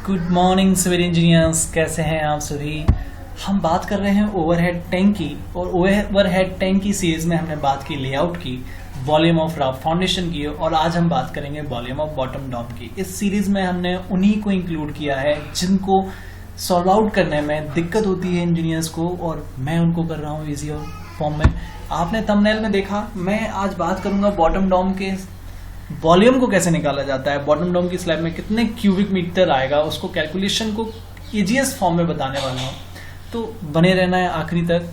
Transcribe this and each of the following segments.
Good morning civil engineers, कैसे हैं आप सभी। हम बात कर रहे हैं ओवरहेड टैंक की, और ओवरहेड टैंक की सीरीज में हमने बात की लेआउट की, वॉल्यूम ऑफ राफ्ट फाउंडेशन की, और आज हम बात करेंगे वॉल्यूम ऑफ बॉटम डॉम की। इस सीरीज में हमने उन्हीं को इंक्लूड किया है जिनको सॉल्व आउट करने में दिक्कत होती है इंजीनियर्स को, और मैं उनको कर रहा हूँ इजी फॉर्म में। आपने थंबनेल में देखा, मैं आज बात करूंगा बॉटम डॉम के वॉल्यूम को कैसे निकाला जाता है, बॉटम डॉम की स्लैब में कितने क्यूबिक मीटर आएगा, उसको कैलकुलेशन को ईजीएस्ट फॉर्म में बताने वाला हूँ, तो बने रहना है आखिरी तक।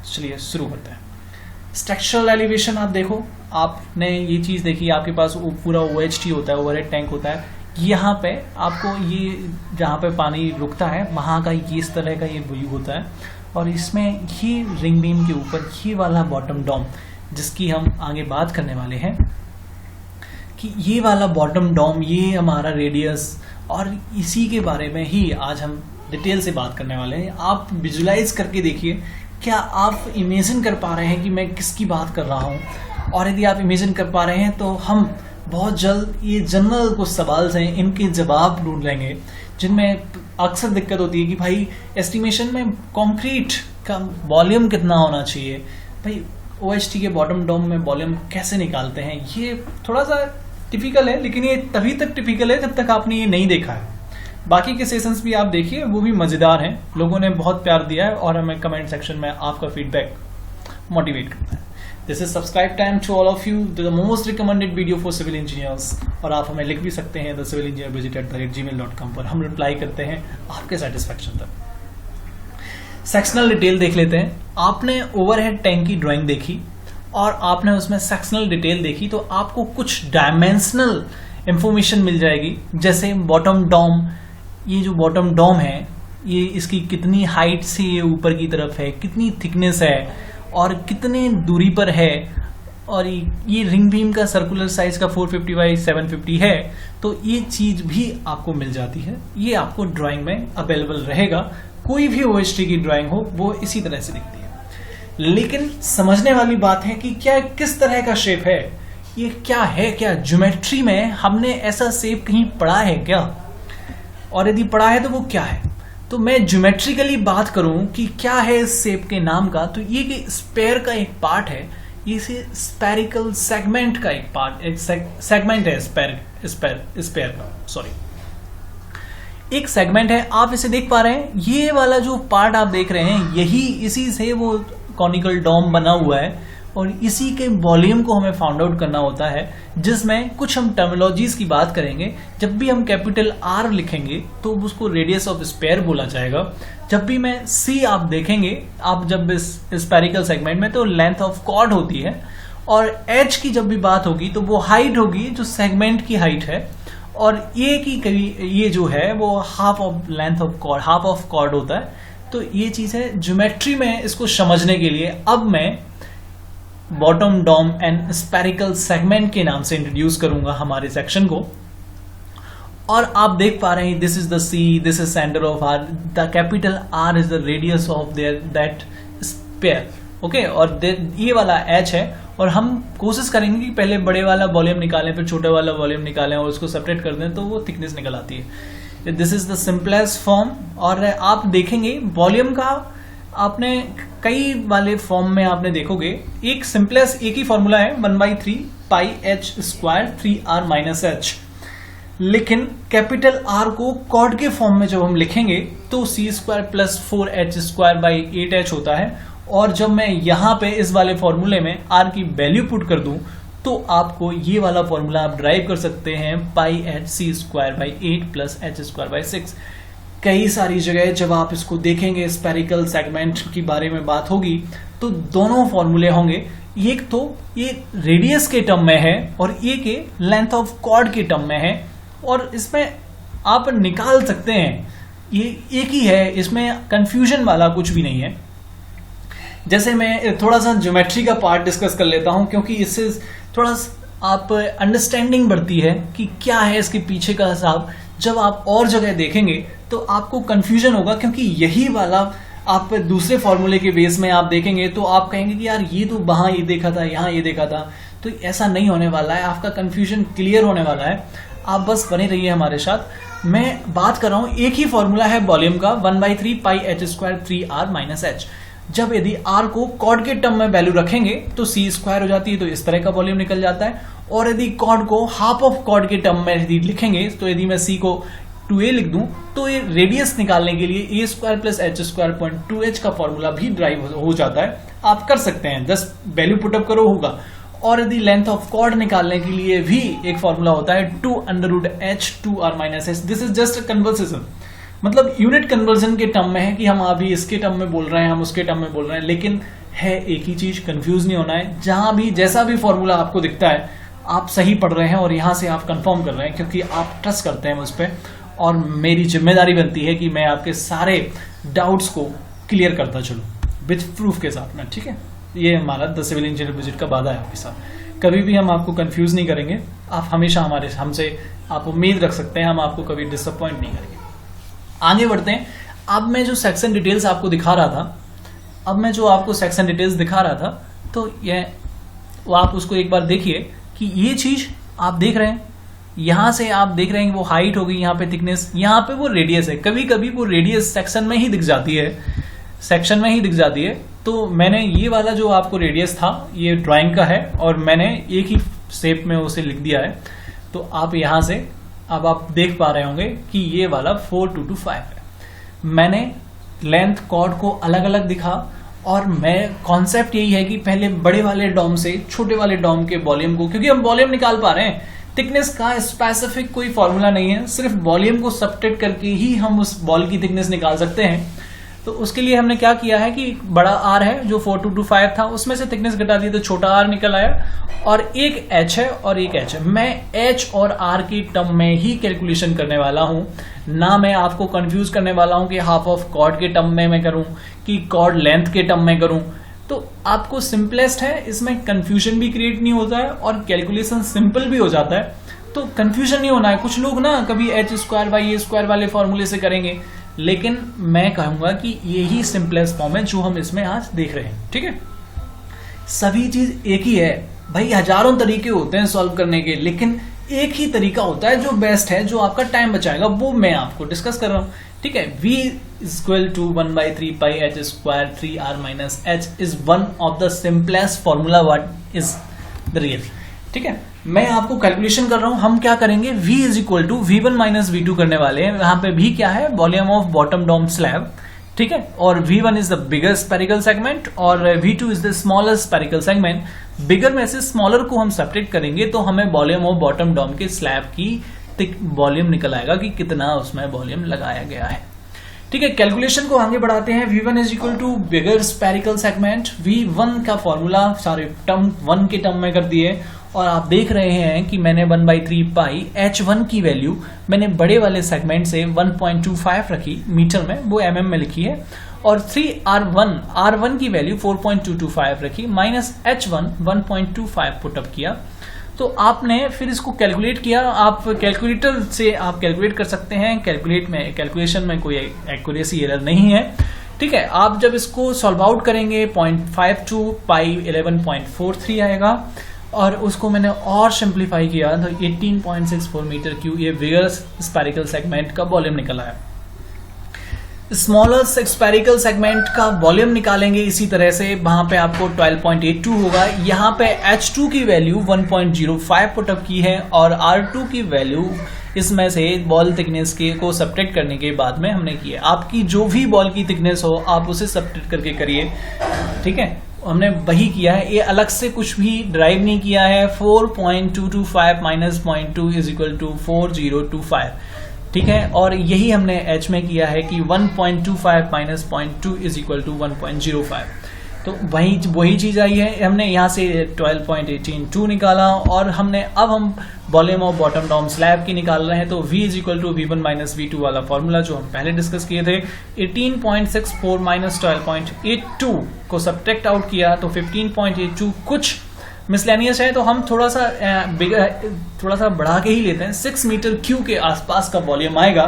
चलिए शुरू करते हैं। स्ट्रक्चरल एलिवेशन आप देखो, आपने ये चीज देखी, आपके पास पूरा OHT होता है, ओवरहेड टैंक होता है। यहाँ पे आपको ये जहाँ पे पानी रुकता है वहाँ का ये इस तरह का ये व्यू होता है, और इसमें ये रिंग बीम के ऊपर ये वाला बॉटम डॉम जिसकी हम आगे बात करने वाले हैं, कि ये वाला बॉटम डॉम ये हमारा रेडियस, और इसी के बारे में ही आज हम डिटेल से बात करने वाले हैं। आप विजुलाइज करके देखिए, क्या आप इमेजिन कर पा रहे हैं कि मैं किसकी बात कर रहा हूँ, और यदि आप इमेजिन कर पा रहे हैं तो हम बहुत जल्द ये जनरल कुछ सवाल हैं इनके जवाब ढूंढ लेंगे, जिनमें अक्सर दिक्कत होती है कि भाई एस्टिमेशन में कंक्रीट का वॉल्यूम कितना होना चाहिए, भाई OHT के बॉटम डॉम में वॉल्यूम कैसे निकालते हैं। ये थोड़ा सा टिपिकल है, लेकिन ये तभी तक टिपिकल है जब तक आपने ये नहीं देखा है। बाकी के सेशंस भी आप देखिए, वो भी मजेदार हैं, लोगों ने बहुत प्यार दिया है, और हमें कमेंट सेक्शन में आपका फीडबैक मोटिवेट करता है। This is subscribe time to all of you, the most recommended video for civil engineers. और आप हमें लिख भी सकते हैं thecivilengineervisit@gmail.com पर, हम रिप्लाई करते हैं आपके सेटिस्फेक्शन तक। सेक्शनल डिटेल देख लेते हैं। आपने ओवरहेड टैंक की ड्राइंग देखी और आपने उसमें सेक्शनल डिटेल देखी, तो आपको कुछ डायमेंशनल इंफॉर्मेशन मिल जाएगी, जैसे बॉटम डॉम, ये जो बॉटम डॉम है ये इसकी कितनी हाइट से ये ऊपर की तरफ है, कितनी थिकनेस है, और कितने दूरी पर है, और ये रिंग बीम का सर्कुलर साइज का 450 बाई 750 है, तो ये चीज भी आपको मिल जाती है। ये आपको ड्राइंग में अवेलेबल रहेगा, कोई भी OHT की ड्राइंग हो वो इसी तरह से दिखती है। लेकिन समझने वाली बात है कि क्या किस तरह का शेप है, ये क्या है, क्या ज्योमेट्री में हमने ऐसा शेप कहीं पढ़ा है क्या, और यदि पढ़ा है तो वो क्या है। तो मैं ज्योमेट्रिकली बात करूं कि क्या है इस शेप के नाम का, तो ये कि स्पेयर का एक पार्ट है, ये स्पेरिकल सेगमेंट का एक पार्ट, एक सेगमेंट है स्पेयर का, सॉरी एक सेगमेंट है। आप इसे देख पा रहे हैं, ये वाला जो पार्ट आप देख रहे हैं, यही इसी से वो कॉनिकल डॉम बना हुआ है, और इसी के वॉल्यूम को हमें फाउंड आउट करना होता है, जिसमें कुछ हम टर्मिनोलॉजीज की बात करेंगे। जब भी हम कैपिटल R लिखेंगे तो उसको रेडियस ऑफ स्पेयर बोला जाएगा। जब भी मैं C आप देखेंगे, आप जब इस स्पेरिकल सेगमेंट में, तो लेंथ ऑफ कॉर्ड होती है, और H की जब भी बात होगी तो वो हाइट होगी जो सेगमेंट की हाइट है, और A की ये जो है वो half of length of chord, half of chord होता है। तो ये चीज है ज्योमेट्री में, इसको समझने के लिए अब मैं bottom dome and spherical segment के नाम से इंट्रोड्यूस करूंगा हमारे सेक्शन को। और आप देख पा रहे हैं, this is the C, this is centre of R, the capital R is the radius of that sphere, okay, और ये वाला H है। और हम कोशिश करेंगे कि पहले बड़े वाला वॉल्यूम निकालें, फिर छोटे वाला वॉल्यूम निकालें, और उसको सेपरेट कर दें तो वो थिकनेस निकल आती है। This is the simplest form. और आप देखेंगे वॉल्यूम का, आपने कई वाले फॉर्म में आपने देखोगे, एक सिंपलेस्ट एक ही फॉर्मूला है, 1/3 pi H square 3R minus H। लेकिन कैपिटल R को कॉर्ड के फॉर्म में जब हम लिखेंगे तो C square plus 4H square by 8H होता है। और जब मैं यहाँ पे इस वाले फॉर्मूले में R की वैल्यू पुट कर दूं तो आपको ये वाला फॉर्मूला आप ड्राइव कर सकते हैं, पाई H C square by 8 plus H square by 6। कई सारी जगह जब आप इसको देखेंगे, स्पेरिकल सेगमेंट की बारे में बात होगी, तो दोनों फॉर्मूले होंगे, एक तो ये रेडियस के टर्म में है और एक ये लेंथ ऑफ कॉर्ड के टर्म में है, और इसमें आप निकाल सकते हैं, ये एक ही है, इसमें कंफ्यूजन वाला कुछ भी नहीं है। जैसे मैं थोड़ा सा ज्योमेट्री का पार्ट डिस्कस कर लेता हूं, क्योंकि इससे थोड़ा आप अंडरस्टैंडिंग बढ़ती है कि क्या है इसके पीछे का हिसाब। जब आप और जगह देखेंगे तो आपको कंफ्यूजन होगा, क्योंकि यही वाला आप दूसरे फॉर्मूले के बेस में आप देखेंगे तो आप कहेंगे कि यार ये तो वहां ये देखा था, यहाँ ये देखा था। तो ऐसा नहीं होने वाला है, आपका कंफ्यूजन क्लियर होने वाला है। आप बस बने रहिए हमारे साथ। मैं बात कर रहा हूं एक ही फॉर्मूला है वॉल्यूम का 1/3 pi h square 3r minus h। जब यदि r को कॉर्ड के टर्म में वैल्यू रखेंगे तो c स्क्वायर हो जाती है, तो इस तरह का वॉल्यूम निकल जाता है। और यदि कॉर्ड को हाफ ऑफ कॉर्ड के टर्म में यदि लिखेंगे, तो यदि मैं c को 2a लिख दूं तो ये रेडियस निकालने के लिए a square plus h square 2h का फॉर्मूला भी ड्राइव हो जाता है। आप कर सकते हैं, 10 वैल्यू पुटअप करो होगा। और यदि लेंथ ऑफ कॉर्ड निकालने के लिए भी एक फॉर्मूला होता है 2√h 2r minus h। This is just conversation, मतलब यूनिट कन्वर्जन के टर्म में है कि हम अभी इसके टर्म में बोल रहे हैं, हम उसके टर्म में बोल रहे हैं, लेकिन है एक ही चीज, कंफ्यूज नहीं होना है। जहां भी जैसा भी फॉर्मूला आपको दिखता है आप सही पढ़ रहे हैं और यहां से आप कंफर्म कर रहे हैं, क्योंकि आप ट्रस्ट करते हैं मुझ पर। और मेरी जिम्मेदारी बनती है कि मैं आपके सारे डाउट्स को क्लियर करता चलूं विथ प्रूफ के साथ में, ठीक है। ये हमारा द सिविल इंजीनियर विजिट का वादा है आपके साथ। कभी भी हम आपको कंफ्यूज नहीं करेंगे, आप हमेशा हमसे आप उम्मीद रख सकते हैं, हम आपको कभी डिसअपॉइंट नहीं करेंगे। आगे बढ़ते हैं। अब मैं जो सेक्शन डिटेल्स आपको दिखा रहा था, तो ये वो आप उसको एक बार देखिए कि ये चीज आप देख रहे हैं, यहां से आप देख रहे हैं वो हाइट हो गई, यहाँ पे थिकनेस, यहाँ पे वो रेडियस है। कभी कभी वो रेडियस सेक्शन में ही दिख जाती है, तो मैंने ये वाला जो आपको रेडियस था ये ड्राइंग का है और मैंने एक ही शेप में उसे लिख दिया है। तो आप यहां से अब आप देख पा रहे होंगे कि ये वाला 4225 है। मैंने लेंथ कॉर्ड को अलग अलग दिखा और मैं कॉन्सेप्ट यही है कि पहले बड़े वाले डॉम से छोटे वाले डॉम के वॉल्यूम को, क्योंकि हम वॉल्यूम निकाल पा रहे हैं, थिकनेस का स्पेसिफिक कोई फॉर्मूला नहीं है, सिर्फ वॉल्यूम को सब्ट्रैक्ट करके ही हम उस बॉल की थिकनेस निकाल सकते हैं। तो उसके लिए हमने क्या किया है कि बड़ा आर है जो 4225 था, उसमें से थिकनेस घटा दी तो छोटा आर निकल आया, और एक एच है और एक एच है। मैं एच और आर की टर्म में ही कैलकुलेशन करने वाला हूं, ना मैं आपको कंफ्यूज करने वाला हूं कि हाफ ऑफ कॉर्ड के टर्म में मैं करूं कि कॉर्ड लेंथ के टर्म में करूं। तो आपको सिंपलेस्ट है, इसमें कंफ्यूजन भी क्रिएट नहीं होता है और कैलकुलेशन सिंपल भी हो जाता है, तो कंफ्यूजन नहीं होना है। कुछ लोग ना कभी H square by A square वाले फॉर्मूले से करेंगे, लेकिन मैं कहूंगा कि यही सिंपलेस्ट फॉर्म है जो हम इसमें आज देख रहे हैं, ठीक है। सभी चीज एक ही है भाई, हजारों तरीके होते हैं सॉल्व करने के, लेकिन एक ही तरीका होता है जो बेस्ट है, जो आपका टाइम बचाएगा, वो मैं आपको डिस्कस कर रहा हूं, ठीक है। v equal to 1/3 pi h square 3r minus h is one of the simplest formula what is the real, ठीक है। मैं आपको कैलकुलेशन कर रहा हूं, हम क्या करेंगे, v is equal to v1 minus v2 करने वाले हैं। यहां पे v क्या है, volume of bottom dome slab, ठीक है, और v1 is the bigger spherical segment और v2 is the smaller spherical segment. Bigger में से स्मॉलर को हम सेपरेट करेंगे तो हमें वॉल्यूम ऑफ बॉटम डॉम के स्लैब की वॉल्यूम निकल आएगा कि कितना उसमें वॉल्यूम लगाया गया है, ठीक है। कैलकुलेशन को आगे बढ़ाते हैं। v1 is equal to bigger spherical segment, v1 का फॉर्मूला सारे टर्म 1 के टर्म में कर दिए, और आप देख रहे हैं कि मैंने 1/3 पाई h1 की वैल्यू मैंने बड़े वाले सेगमेंट से 1.25 रखी मीटर में, वो mm में लिखी है, और 3r1 की वैल्यू 4.225 रखी, माइनस h1 1.25 पुटअप किया। तो आपने फिर इसको कैलकुलेट किया, आप कैलकुलेटर से आप कैलकुलेट कर सकते हैं, कैलकुलेशन में कोई एक्यूरेसी एरर नहीं है, ठीक है। आप जब इसको सॉल्व आउट करेंगे 0.52 पाई 11.43 आएगा, और उसको मैंने और सिंप्लीफाई किया तो 18.64 मीटर क्यूब ये बिगर स्पेरिकल सेगमेंट का वॉल्यूम निकला है। स्मॉलर स्पेरिकल सेगमेंट का वॉल्यूम निकालेंगे इसी तरह से, वहां पे आपको 12.82 होगा। यहाँ पे H2 की वैल्यू 1.05 पुटअप की है, और R2 की वैल्यू इसमें से बॉल थिकनेस के को सब्ट्रैक्ट करने के बाद में हमने की है। आपकी जो भी बॉल की थिकनेस हो आप उसे सब्ट्रैक्ट करके करिए, ठीक है, हमने वही किया है, ये अलग से कुछ भी ड्राइव नहीं किया है। 4.225 माइनस 0.2 इज इक्वल टू 4025, ठीक है, और यही हमने h में किया है कि 1.25 माइनस 0.2 इज इक्वल टू 1.05, तो वही चीज आई है। हमने यहाँ से 12.182 निकाला, और अब हम volume of bottom dome slab की निकाल रहे हैं, तो v is equal to v1 minus v2 वाला फॉर्मूला जो हम पहले डिस्कस किए थे। 18.64 माइनस 12.82 को सब्ट्रैक्ट आउट किया तो 15.82 कुछ मिसलेनियस है, तो हम थोड़ा सा बढ़ा के ही लेते हैं, 6 मीटर क्यूब के आसपास का वॉल्यूम आएगा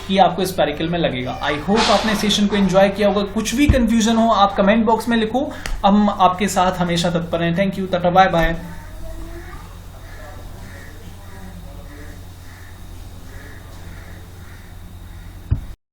कि आपको स्पेरिकल में लगेगा। आई होप आपने सेशन को एंजॉय किया होगा। कुछ भी कंफ्यूजन हो आप कमेंट बॉक्स में लिखो, हम आपके साथ हमेशा तत्पर हैं। Thank you, tata, bye bye.